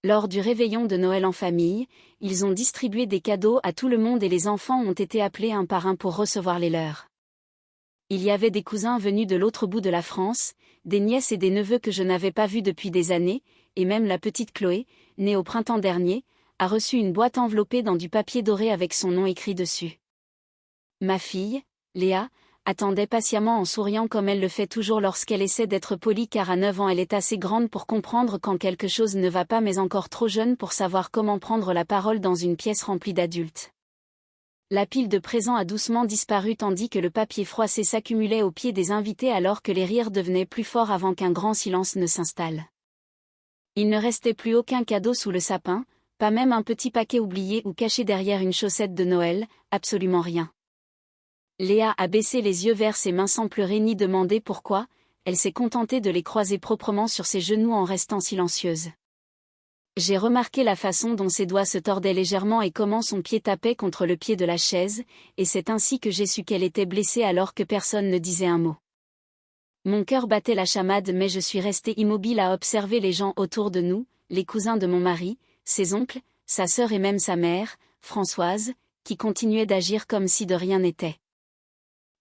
Lors du réveillon de Noël en famille, ils ont distribué des cadeaux à tout le monde et les enfants ont été appelés un par un pour recevoir les leurs. Il y avait des cousins venus de l'autre bout de la France, des nièces et des neveux que je n'avais pas vus depuis des années, et même la petite Chloé, née au printemps dernier, a reçu une boîte enveloppée dans du papier doré avec son nom écrit dessus. Ma fille, Léa, attendait patiemment en souriant comme elle le fait toujours lorsqu'elle essaie d'être polie car à 9 ans elle est assez grande pour comprendre quand quelque chose ne va pas mais encore trop jeune pour savoir comment prendre la parole dans une pièce remplie d'adultes. La pile de présents a doucement disparu tandis que le papier froissé s'accumulait aux pieds des invités alors que les rires devenaient plus forts avant qu'un grand silence ne s'installe. Il ne restait plus aucun cadeau sous le sapin, pas même un petit paquet oublié ou caché derrière une chaussette de Noël, absolument rien. Léa a baissé les yeux vers ses mains sans pleurer ni demander pourquoi, elle s'est contentée de les croiser proprement sur ses genoux en restant silencieuse. J'ai remarqué la façon dont ses doigts se tordaient légèrement et comment son pied tapait contre le pied de la chaise, et c'est ainsi que j'ai su qu'elle était blessée alors que personne ne disait un mot. Mon cœur battait la chamade mais je suis restée immobile à observer les gens autour de nous, les cousins de mon mari, ses oncles, sa sœur et même sa mère, Françoise, qui continuaient d'agir comme si de rien n'était.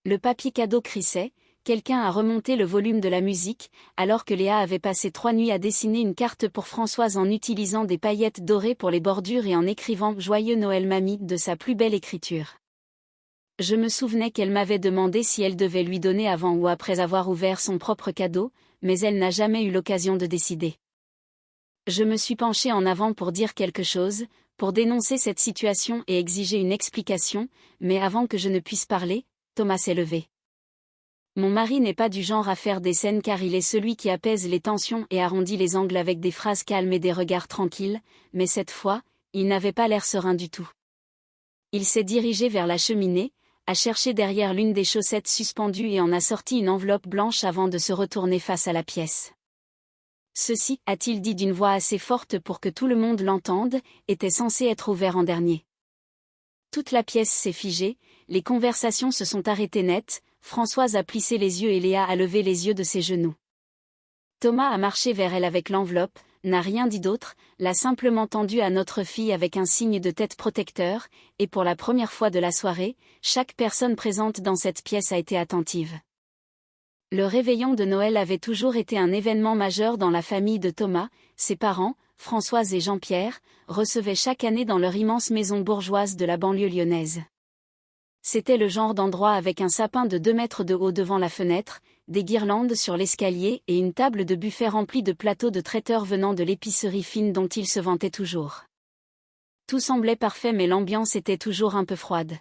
Le papier cadeau crissait, quelqu'un a remonté le volume de la musique, alors que Léa avait passé 3 nuits à dessiner une carte pour Françoise en utilisant des paillettes dorées pour les bordures et en écrivant « Joyeux Noël mamie » de sa plus belle écriture. Je me souvenais qu'elle m'avait demandé si elle devait lui donner avant ou après avoir ouvert son propre cadeau, mais elle n'a jamais eu l'occasion de décider. Je me suis penchée en avant pour dire quelque chose, pour dénoncer cette situation et exiger une explication, mais avant que je ne puisse parler, Thomas s'est levé. Mon mari n'est pas du genre à faire des scènes car il est celui qui apaise les tensions et arrondit les angles avec des phrases calmes et des regards tranquilles, mais cette fois, il n'avait pas l'air serein du tout. Il s'est dirigé vers la cheminée, a cherché derrière l'une des chaussettes suspendues et en a sorti une enveloppe blanche avant de se retourner face à la pièce. Ceci, a-t-il dit d'une voix assez forte pour que tout le monde l'entende, était censé être ouvert en dernier. Toute la pièce s'est figée, les conversations se sont arrêtées net, Françoise a plissé les yeux et Léa a levé les yeux de ses genoux. Thomas a marché vers elle avec l'enveloppe, n'a rien dit d'autre, l'a simplement tendue à notre fille avec un signe de tête protecteur, et pour la première fois de la soirée, chaque personne présente dans cette pièce a été attentive. Le réveillon de Noël avait toujours été un événement majeur dans la famille de Thomas, ses parents, Françoise et Jean-Pierre, recevaient chaque année dans leur immense maison bourgeoise de la banlieue lyonnaise. C'était le genre d'endroit avec un sapin de 2 mètres de haut devant la fenêtre, des guirlandes sur l'escalier et une table de buffet remplie de plateaux de traiteurs venant de l'épicerie fine dont ils se vantaient toujours. Tout semblait parfait mais l'ambiance était toujours un peu froide.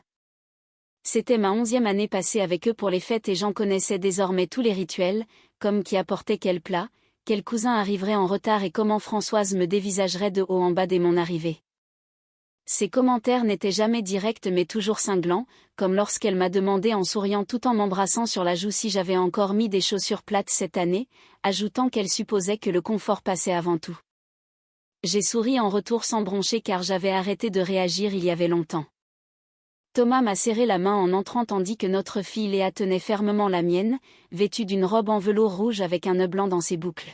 C'était ma 11e année passée avec eux pour les fêtes et j'en connaissais désormais tous les rituels, comme qui apportait quel plat, quel cousin arriverait en retard et comment Françoise me dévisagerait de haut en bas dès mon arrivée. Ses commentaires n'étaient jamais directs mais toujours cinglants, comme lorsqu'elle m'a demandé en souriant tout en m'embrassant sur la joue si j'avais encore mis des chaussures plates cette année, ajoutant qu'elle supposait que le confort passait avant tout. J'ai souri en retour sans broncher car j'avais arrêté de réagir il y avait longtemps. Thomas m'a serré la main en entrant tandis que notre fille Léa tenait fermement la mienne, vêtue d'une robe en velours rouge avec un nœud blanc dans ses boucles.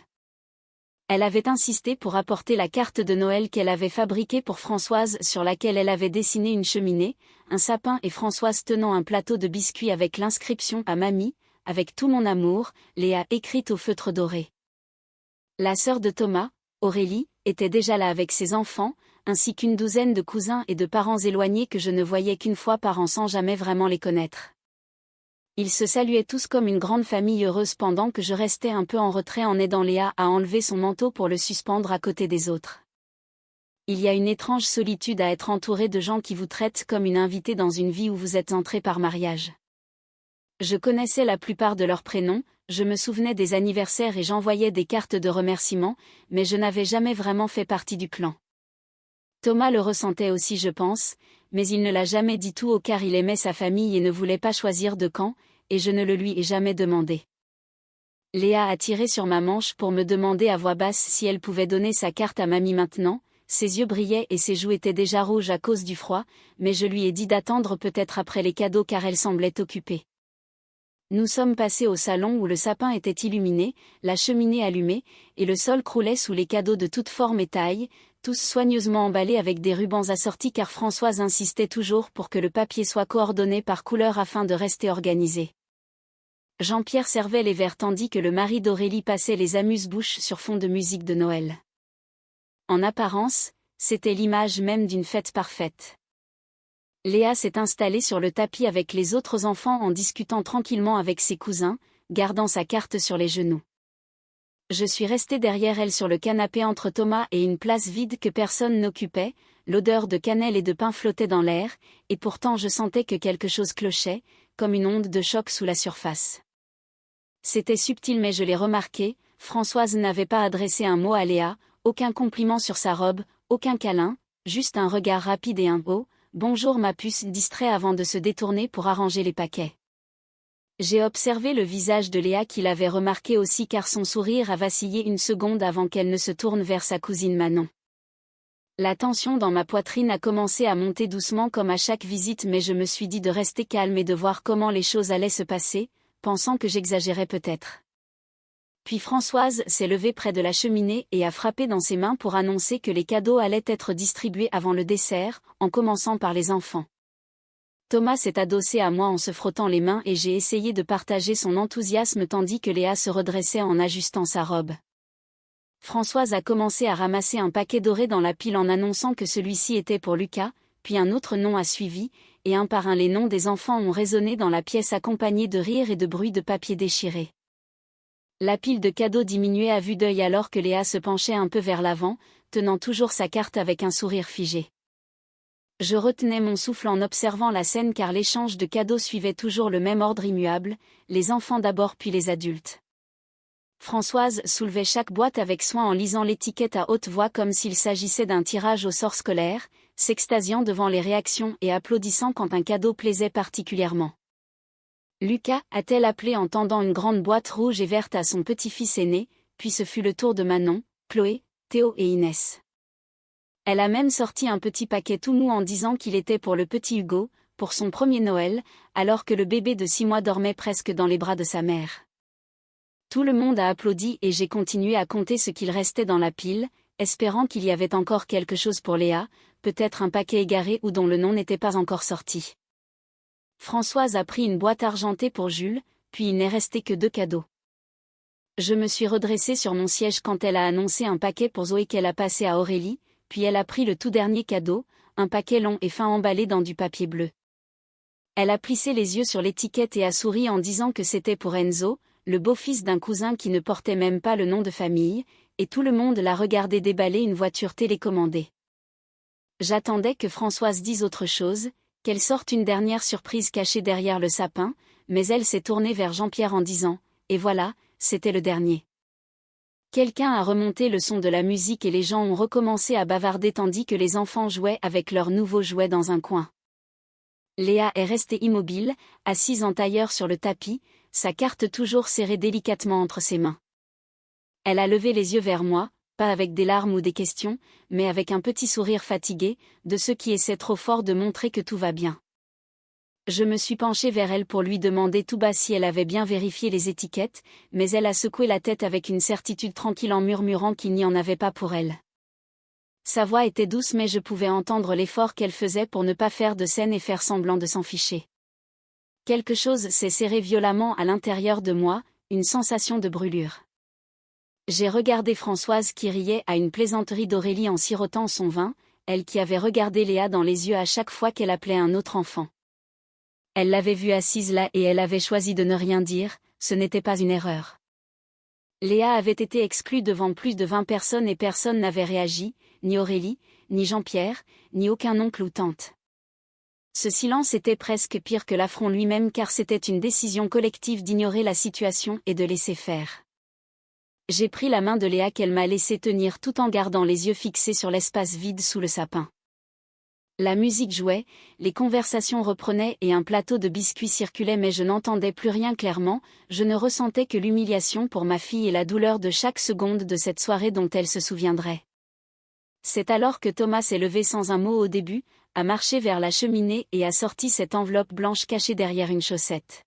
Elle avait insisté pour apporter la carte de Noël qu'elle avait fabriquée pour Françoise sur laquelle elle avait dessiné une cheminée, un sapin et Françoise tenant un plateau de biscuits avec l'inscription « À mamie, avec tout mon amour, Léa » écrite au feutre doré. La sœur de Thomas, Aurélie, était déjà là avec ses enfants, ainsi qu'une douzaine de cousins et de parents éloignés que je ne voyais qu'une fois par an sans jamais vraiment les connaître. Ils se saluaient tous comme une grande famille heureuse pendant que je restais un peu en retrait en aidant Léa à enlever son manteau pour le suspendre à côté des autres. Il y a une étrange solitude à être entouré de gens qui vous traitent comme une invitée dans une vie où vous êtes entré par mariage. Je connaissais la plupart de leurs prénoms, je me souvenais des anniversaires et j'envoyais des cartes de remerciement, mais je n'avais jamais vraiment fait partie du clan. Thomas le ressentait aussi je pense, mais il ne l'a jamais dit tout haut car il aimait sa famille et ne voulait pas choisir de camp, et je ne le lui ai jamais demandé. Léa a tiré sur ma manche pour me demander à voix basse si elle pouvait donner sa carte à mamie maintenant, ses yeux brillaient et ses joues étaient déjà rouges à cause du froid, mais je lui ai dit d'attendre peut-être après les cadeaux car elle semblait occupée. Nous sommes passés au salon où le sapin était illuminé, la cheminée allumée, et le sol croulait sous les cadeaux de toutes formes et tailles, tous soigneusement emballés avec des rubans assortis car Françoise insistait toujours pour que le papier soit coordonné par couleur afin de rester organisé. Jean-Pierre servait les verres tandis que le mari d'Aurélie passait les amuse-bouches sur fond de musique de Noël. En apparence, c'était l'image même d'une fête parfaite. Léa s'est installée sur le tapis avec les autres enfants en discutant tranquillement avec ses cousins, gardant sa carte sur les genoux. Je suis restée derrière elle sur le canapé entre Thomas et une place vide que personne n'occupait, l'odeur de cannelle et de pain flottait dans l'air, et pourtant je sentais que quelque chose clochait, comme une onde de choc sous la surface. C'était subtil mais je l'ai remarqué, Françoise n'avait pas adressé un mot à Léa, aucun compliment sur sa robe, aucun câlin, juste un regard rapide et un « oh, bonjour ma puce » distrait avant de se détourner pour arranger les paquets. J'ai observé le visage de Léa qui l'avait remarqué aussi car son sourire a vacillé une seconde avant qu'elle ne se tourne vers sa cousine Manon. La tension dans ma poitrine a commencé à monter doucement comme à chaque visite mais je me suis dit de rester calme et de voir comment les choses allaient se passer, pensant que j'exagérais peut-être. Puis Françoise s'est levée près de la cheminée et a frappé dans ses mains pour annoncer que les cadeaux allaient être distribués avant le dessert, en commençant par les enfants. Thomas s'est adossé à moi en se frottant les mains et j'ai essayé de partager son enthousiasme tandis que Léa se redressait en ajustant sa robe. Françoise a commencé à ramasser un paquet doré dans la pile en annonçant que celui-ci était pour Lucas, puis un autre nom a suivi, et un par un les noms des enfants ont résonné dans la pièce accompagnés de rires et de bruits de papier déchiré. La pile de cadeaux diminuait à vue d'œil alors que Léa se penchait un peu vers l'avant, tenant toujours sa carte avec un sourire figé. Je retenais mon souffle en observant la scène car l'échange de cadeaux suivait toujours le même ordre immuable, les enfants d'abord puis les adultes. Françoise soulevait chaque boîte avec soin en lisant l'étiquette à haute voix comme s'il s'agissait d'un tirage au sort scolaire, s'extasiant devant les réactions et applaudissant quand un cadeau plaisait particulièrement. Lucas, a-t-elle appelé en tendant une grande boîte rouge et verte à son petit-fils aîné, puis ce fut le tour de Manon, Chloé, Théo et Inès. Elle a même sorti un petit paquet tout mou en disant qu'il était pour le petit Hugo, pour son premier Noël, alors que le bébé de 6 mois dormait presque dans les bras de sa mère. Tout le monde a applaudi et j'ai continué à compter ce qu'il restait dans la pile, espérant qu'il y avait encore quelque chose pour Léa, peut-être un paquet égaré ou dont le nom n'était pas encore sorti. Françoise a pris une boîte argentée pour Jules, puis il n'est resté que 2 cadeaux. Je me suis redressée sur mon siège quand elle a annoncé un paquet pour Zoé qu'elle a passé à Aurélie, puis elle a pris le tout dernier cadeau, un paquet long et fin emballé dans du papier bleu. Elle a plissé les yeux sur l'étiquette et a souri en disant que c'était pour Enzo, le beau-fils d'un cousin qui ne portait même pas le nom de famille, et tout le monde l'a regardé déballer une voiture télécommandée. J'attendais que Françoise dise autre chose, qu'elle sorte une dernière surprise cachée derrière le sapin, mais elle s'est tournée vers Jean-Pierre en disant « Et voilà, c'était le dernier ». Quelqu'un a remonté le son de la musique et les gens ont recommencé à bavarder tandis que les enfants jouaient avec leurs nouveaux jouets dans un coin. Léa est restée immobile, assise en tailleur sur le tapis, sa carte toujours serrée délicatement entre ses mains. Elle a levé les yeux vers moi, pas avec des larmes ou des questions, mais avec un petit sourire fatigué, de ceux qui essaient trop fort de montrer que tout va bien. Je me suis penchée vers elle pour lui demander tout bas si elle avait bien vérifié les étiquettes, mais elle a secoué la tête avec une certitude tranquille en murmurant qu'il n'y en avait pas pour elle. Sa voix était douce mais je pouvais entendre l'effort qu'elle faisait pour ne pas faire de scène et faire semblant de s'en ficher. Quelque chose s'est serré violemment à l'intérieur de moi, une sensation de brûlure. J'ai regardé Françoise qui riait à une plaisanterie d'Aurélie en sirotant son vin, elle qui avait regardé Léa dans les yeux à chaque fois qu'elle appelait un autre enfant. Elle l'avait vue assise là et elle avait choisi de ne rien dire, ce n'était pas une erreur. Léa avait été exclue devant plus de 20 personnes et personne n'avait réagi, ni Aurélie, ni Jean-Pierre, ni aucun oncle ou tante. Ce silence était presque pire que l'affront lui-même car c'était une décision collective d'ignorer la situation et de laisser faire. J'ai pris la main de Léa qu'elle m'a laissé tenir tout en gardant les yeux fixés sur l'espace vide sous le sapin. La musique jouait, les conversations reprenaient et un plateau de biscuits circulait mais je n'entendais plus rien clairement, je ne ressentais que l'humiliation pour ma fille et la douleur de chaque seconde de cette soirée dont elle se souviendrait. C'est alors que Thomas s'est levé sans un mot au début, a marché vers la cheminée et a sorti cette enveloppe blanche cachée derrière une chaussette.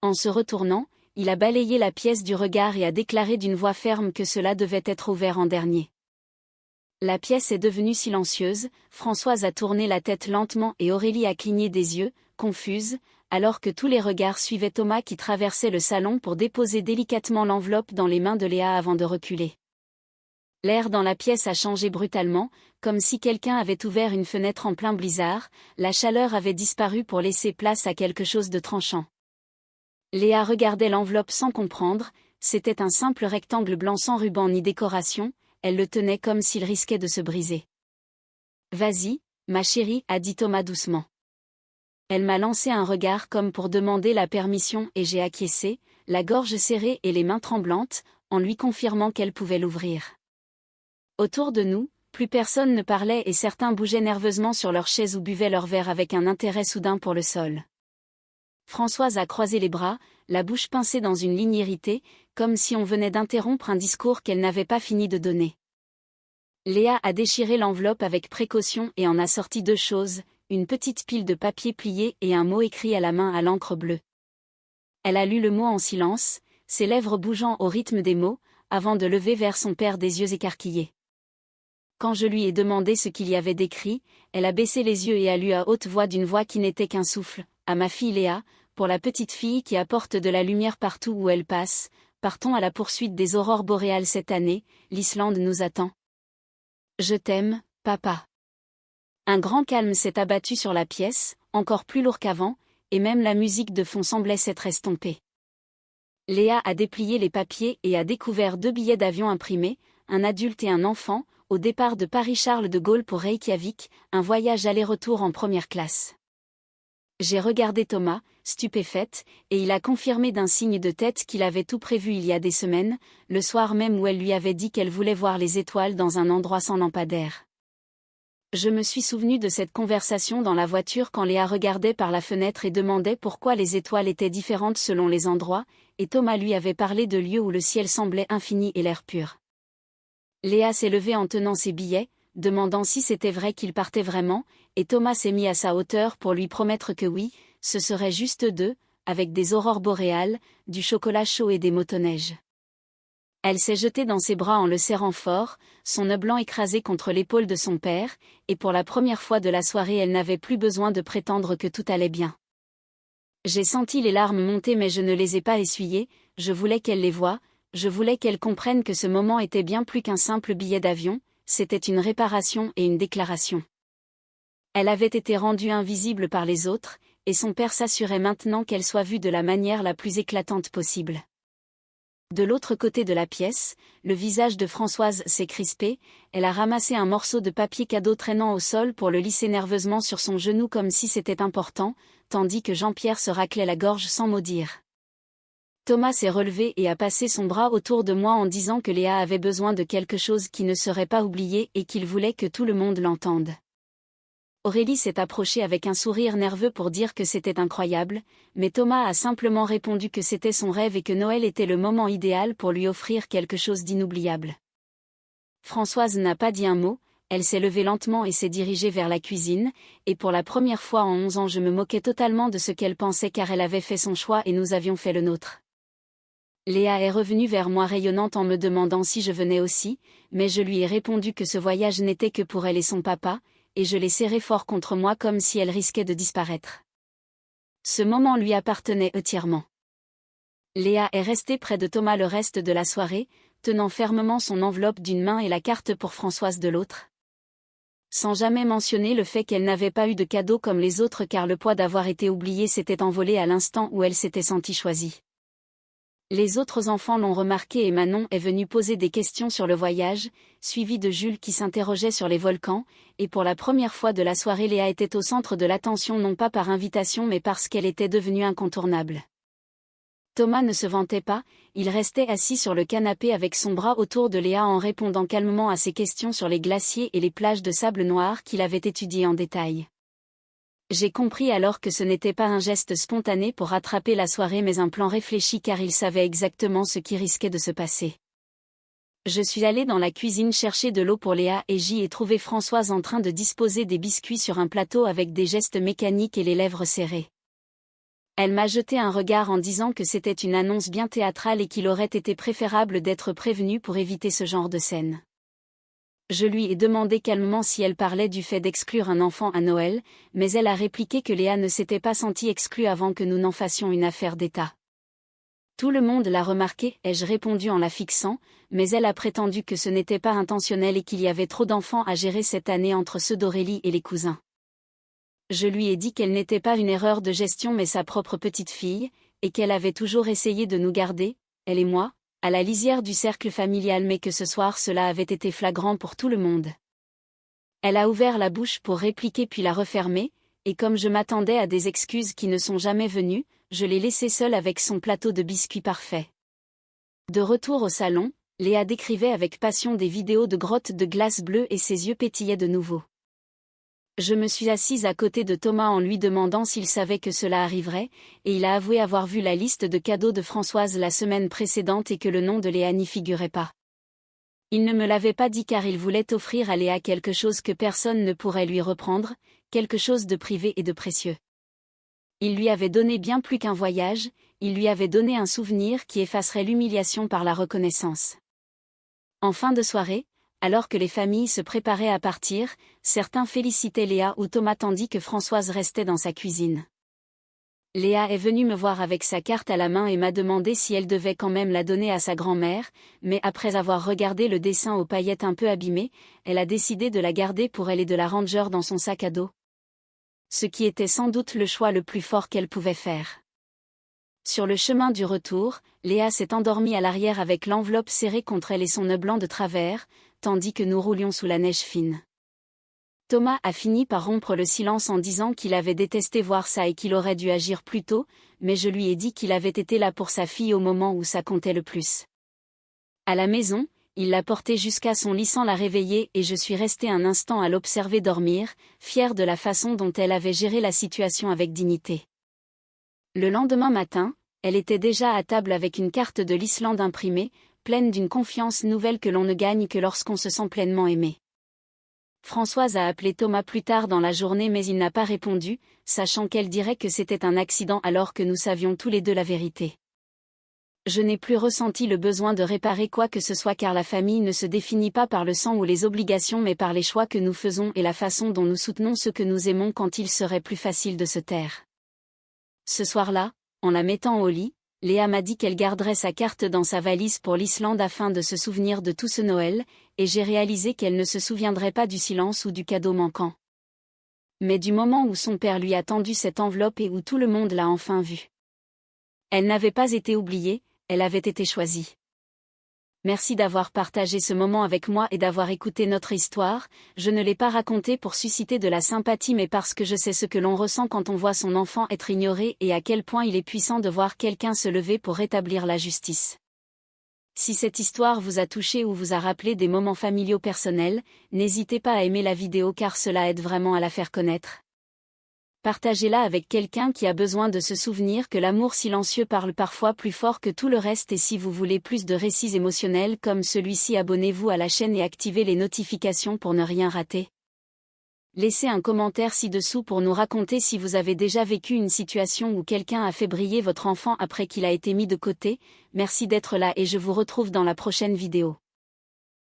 En se retournant, il a balayé la pièce du regard et a déclaré d'une voix ferme que cela devait être ouvert en dernier. La pièce est devenue silencieuse, Françoise a tourné la tête lentement et Aurélie a cligné des yeux, confuse, alors que tous les regards suivaient Thomas qui traversait le salon pour déposer délicatement l'enveloppe dans les mains de Léa avant de reculer. L'air dans la pièce a changé brutalement, comme si quelqu'un avait ouvert une fenêtre en plein blizzard, la chaleur avait disparu pour laisser place à quelque chose de tranchant. Léa regardait l'enveloppe sans comprendre, c'était un simple rectangle blanc sans ruban ni décoration, elle le tenait comme s'il risquait de se briser. « Vas-y, ma chérie, a dit Thomas doucement. Elle m'a lancé un regard comme pour demander la permission et j'ai acquiescé, la gorge serrée et les mains tremblantes, en lui confirmant qu'elle pouvait l'ouvrir. Autour de nous, plus personne ne parlait et certains bougeaient nerveusement sur leurs chaises ou buvaient leur verre avec un intérêt soudain pour le sol. Françoise a croisé les bras, la bouche pincée dans une ligne irritée, comme si on venait d'interrompre un discours qu'elle n'avait pas fini de donner. Léa a déchiré l'enveloppe avec précaution et en a sorti 2 choses, une petite pile de papier plié et un mot écrit à la main à l'encre bleue. Elle a lu le mot en silence, ses lèvres bougeant au rythme des mots, avant de lever vers son père des yeux écarquillés. Quand je lui ai demandé ce qu'il y avait d'écrit, elle a baissé les yeux et a lu à haute voix d'une voix qui n'était qu'un souffle, à ma fille Léa, pour la petite fille qui apporte de la lumière partout où elle passe, partons à la poursuite des aurores boréales cette année, l'Islande nous attend. Je t'aime, papa. Un grand calme s'est abattu sur la pièce, encore plus lourd qu'avant, et même la musique de fond semblait s'être estompée. Léa a déplié les papiers et a découvert 2 billets d'avion imprimés, un adulte et un enfant, au départ de Paris-Charles de Gaulle pour Reykjavik, un voyage aller-retour en première classe. J'ai regardé Thomas, stupéfaite, et il a confirmé d'un signe de tête qu'il avait tout prévu il y a des semaines, le soir même où elle lui avait dit qu'elle voulait voir les étoiles dans un endroit sans lampadaire. Je me suis souvenu de cette conversation dans la voiture quand Léa regardait par la fenêtre et demandait pourquoi les étoiles étaient différentes selon les endroits, et Thomas lui avait parlé de lieux où le ciel semblait infini et l'air pur. Léa s'est levée en tenant ses billets, demandant si c'était vrai qu'il partait vraiment, et Thomas s'est mis à sa hauteur pour lui promettre que oui, ce serait juste 2, avec des aurores boréales, du chocolat chaud et des motoneiges. Elle s'est jetée dans ses bras en le serrant fort, son nœud blanc écrasé contre l'épaule de son père, et pour la première fois de la soirée elle n'avait plus besoin de prétendre que tout allait bien. J'ai senti les larmes monter mais je ne les ai pas essuyées, je voulais qu'elle les voie, je voulais qu'elle comprenne que ce moment était bien plus qu'un simple billet d'avion, c'était une réparation et une déclaration. Elle avait été rendue invisible par les autres, et son père s'assurait maintenant qu'elle soit vue de la manière la plus éclatante possible. De l'autre côté de la pièce, le visage de Françoise s'est crispé, elle a ramassé un morceau de papier cadeau traînant au sol pour le lisser nerveusement sur son genou comme si c'était important, tandis que Jean-Pierre se raclait la gorge sans mot dire. Thomas s'est relevé et a passé son bras autour de moi en disant que Léa avait besoin de quelque chose qui ne serait pas oublié et qu'il voulait que tout le monde l'entende. Aurélie s'est approchée avec un sourire nerveux pour dire que c'était incroyable, mais Thomas a simplement répondu que c'était son rêve et que Noël était le moment idéal pour lui offrir quelque chose d'inoubliable. Françoise n'a pas dit un mot, elle s'est levée lentement et s'est dirigée vers la cuisine, et pour la première fois en 11 ans je me moquais totalement de ce qu'elle pensait car elle avait fait son choix et nous avions fait le nôtre. Léa est revenue vers moi rayonnante en me demandant si je venais aussi, mais je lui ai répondu que ce voyage n'était que pour elle et son papa, et je l'ai serrée fort contre moi comme si elle risquait de disparaître. Ce moment lui appartenait entièrement. Léa est restée près de Thomas le reste de la soirée, tenant fermement son enveloppe d'une main et la carte pour Françoise de l'autre. Sans jamais mentionner le fait qu'elle n'avait pas eu de cadeau comme les autres car le poids d'avoir été oubliée s'était envolé à l'instant où elle s'était sentie choisie. Les autres enfants l'ont remarqué et Manon est venue poser des questions sur le voyage, suivi de Jules qui s'interrogeait sur les volcans, et pour la première fois de la soirée Léa était au centre de l'attention non pas par invitation mais parce qu'elle était devenue incontournable. Thomas ne se vantait pas, il restait assis sur le canapé avec son bras autour de Léa en répondant calmement à ses questions sur les glaciers et les plages de sable noir qu'il avait étudiées en détail. J'ai compris alors que ce n'était pas un geste spontané pour rattraper la soirée mais un plan réfléchi car il savait exactement ce qui risquait de se passer. Je suis allée dans la cuisine chercher de l'eau pour Léa et j'y ai trouvé Françoise en train de disposer des biscuits sur un plateau avec des gestes mécaniques et les lèvres serrées. Elle m'a jeté un regard en disant que c'était une annonce bien théâtrale et qu'il aurait été préférable d'être prévenue pour éviter ce genre de scène. Je lui ai demandé calmement si elle parlait du fait d'exclure un enfant à Noël, mais elle a répliqué que Léa ne s'était pas sentie exclue avant que nous n'en fassions une affaire d'État. Tout le monde l'a remarqué, ai-je répondu en la fixant, mais elle a prétendu que ce n'était pas intentionnel et qu'il y avait trop d'enfants à gérer cette année entre ceux d'Aurélie et les cousins. Je lui ai dit qu'elle n'était pas une erreur de gestion mais sa propre petite fille, et qu'elle avait toujours essayé de nous garder, elle et moi, à la lisière du cercle familial mais que ce soir cela avait été flagrant pour tout le monde. Elle a ouvert la bouche pour répliquer puis l'a refermée, et comme je m'attendais à des excuses qui ne sont jamais venues, je l'ai laissée seule avec son plateau de biscuits parfait. De retour au salon, Léa décrivait avec passion des vidéos de grottes de glace bleue et ses yeux pétillaient de nouveau. Je me suis assise à côté de Thomas en lui demandant s'il savait que cela arriverait, et il a avoué avoir vu la liste de cadeaux de Françoise la semaine précédente et que le nom de Léa n'y figurait pas. Il ne me l'avait pas dit car il voulait offrir à Léa quelque chose que personne ne pourrait lui reprendre, quelque chose de privé et de précieux. Il lui avait donné bien plus qu'un voyage, il lui avait donné un souvenir qui effacerait l'humiliation par la reconnaissance. En fin de soirée, alors que les familles se préparaient à partir, certains félicitaient Léa ou Thomas tandis que Françoise restait dans sa cuisine. Léa est venue me voir avec sa carte à la main et m'a demandé si elle devait quand même la donner à sa grand-mère, mais après avoir regardé le dessin aux paillettes un peu abîmées, elle a décidé de la garder pour elle et de la ranger dans son sac à dos. Ce qui était sans doute le choix le plus fort qu'elle pouvait faire. Sur le chemin du retour, Léa s'est endormie à l'arrière avec l'enveloppe serrée contre elle et son nœud blanc de travers, tandis que nous roulions sous la neige fine. Thomas a fini par rompre le silence en disant qu'il avait détesté voir ça et qu'il aurait dû agir plus tôt, mais je lui ai dit qu'il avait été là pour sa fille au moment où ça comptait le plus. À la maison, il l'a portée jusqu'à son lit sans la réveiller et je suis restée un instant à l'observer dormir, fière de la façon dont elle avait géré la situation avec dignité. Le lendemain matin, elle était déjà à table avec une carte de l'Islande imprimée, pleine d'une confiance nouvelle que l'on ne gagne que lorsqu'on se sent pleinement aimé. Françoise a appelé Thomas plus tard dans la journée mais il n'a pas répondu, sachant qu'elle dirait que c'était un accident alors que nous savions tous les deux la vérité. Je n'ai plus ressenti le besoin de réparer quoi que ce soit car la famille ne se définit pas par le sang ou les obligations mais par les choix que nous faisons et la façon dont nous soutenons ceux que nous aimons quand il serait plus facile de se taire. Ce soir-là, en la mettant au lit, Léa m'a dit qu'elle garderait sa carte dans sa valise pour l'Islande afin de se souvenir de tout ce Noël, et j'ai réalisé qu'elle ne se souviendrait pas du silence ou du cadeau manquant. Mais du moment où son père lui a tendu cette enveloppe et où tout le monde l'a enfin vue. Elle n'avait pas été oubliée, elle avait été choisie. Merci d'avoir partagé ce moment avec moi et d'avoir écouté notre histoire, je ne l'ai pas racontée pour susciter de la sympathie mais parce que je sais ce que l'on ressent quand on voit son enfant être ignoré et à quel point il est puissant de voir quelqu'un se lever pour rétablir la justice. Si cette histoire vous a touché ou vous a rappelé des moments familiaux personnels, n'hésitez pas à aimer la vidéo car cela aide vraiment à la faire connaître. Partagez-la avec quelqu'un qui a besoin de se souvenir que l'amour silencieux parle parfois plus fort que tout le reste et si vous voulez plus de récits émotionnels comme celui-ci abonnez-vous à la chaîne et activez les notifications pour ne rien rater. Laissez un commentaire ci-dessous pour nous raconter si vous avez déjà vécu une situation où quelqu'un a fait briller votre enfant après qu'il a été mis de côté. Merci d'être là et je vous retrouve dans la prochaine vidéo.